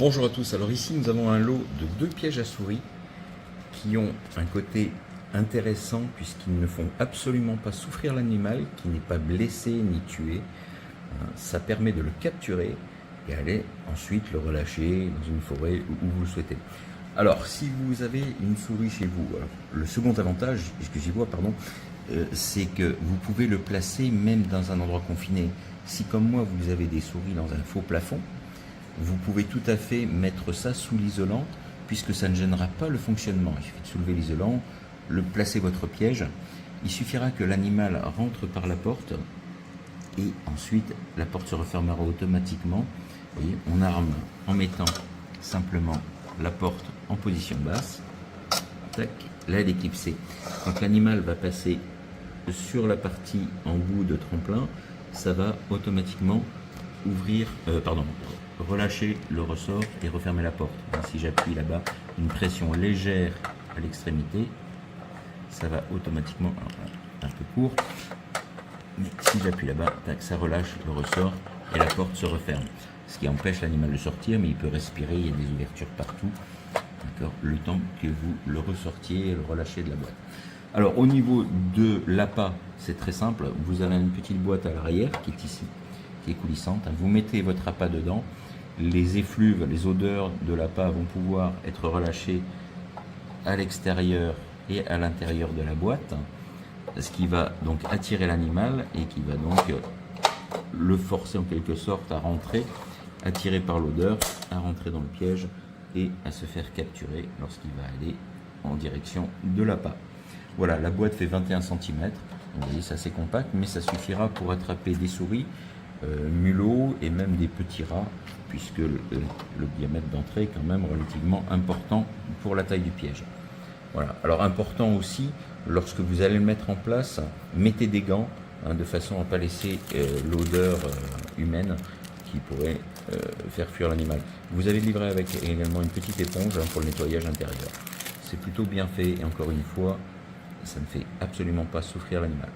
Bonjour à tous, alors ici nous avons un lot de 2 pièges à souris qui ont un côté intéressant puisqu'ils ne font absolument pas souffrir l'animal, qui n'est pas blessé ni tué. Ça permet de le capturer et aller ensuite le relâcher dans une forêt où vous le souhaitez. Alors si vous avez une souris chez vous, alors, le second avantage, ce que j'y vois, c'est que vous pouvez le placer même dans un endroit confiné. Si comme moi vous avez des souris dans un faux plafond, vous pouvez tout à fait mettre ça sous l'isolant puisque ça ne gênera pas le fonctionnement. Il suffit de soulever l'isolant, placer votre piège. Il suffira que l'animal rentre par la porte et ensuite la porte se refermera automatiquement. Vous voyez, on arme en mettant simplement la porte en position basse. Tac, là elle est clipsée. Quand l'animal va passer sur la partie en bout de tremplin, ça va automatiquement relâcher le ressort et refermer la porte. Si j'appuie là-bas, une pression légère à l'extrémité, ça va automatiquement, un peu court, mais si j'appuie là-bas, ça relâche le ressort et la porte se referme. Ce qui empêche l'animal de sortir, mais il peut respirer, il y a des ouvertures partout, le temps que vous le ressortiez et le relâchiez de la boîte. Alors au niveau de l'appât, c'est très simple, vous avez une petite boîte à l'arrière qui est ici, qui est coulissante, vous mettez votre appât dedans, les effluves, les odeurs de l'appât vont pouvoir être relâchées à l'extérieur et à l'intérieur de la boîte, ce qui va donc attirer l'animal et qui va donc le forcer en quelque sorte à rentrer, attiré par l'odeur, à rentrer dans le piège et à se faire capturer lorsqu'il va aller en direction de l'appât. Voilà, la boîte fait 21 cm, vous voyez c'est assez compact, mais ça suffira pour attraper des souris, mulots et même des petits rats, puisque le diamètre d'entrée est quand même relativement important pour la taille du piège. Voilà. Alors important aussi, lorsque vous allez le mettre en place, mettez des gants de façon à ne pas laisser l'odeur humaine qui pourrait faire fuir l'animal. Vous allez livrer avec également une petite éponge pour le nettoyage intérieur. C'est plutôt bien fait et encore une fois, ça ne fait absolument pas souffrir l'animal.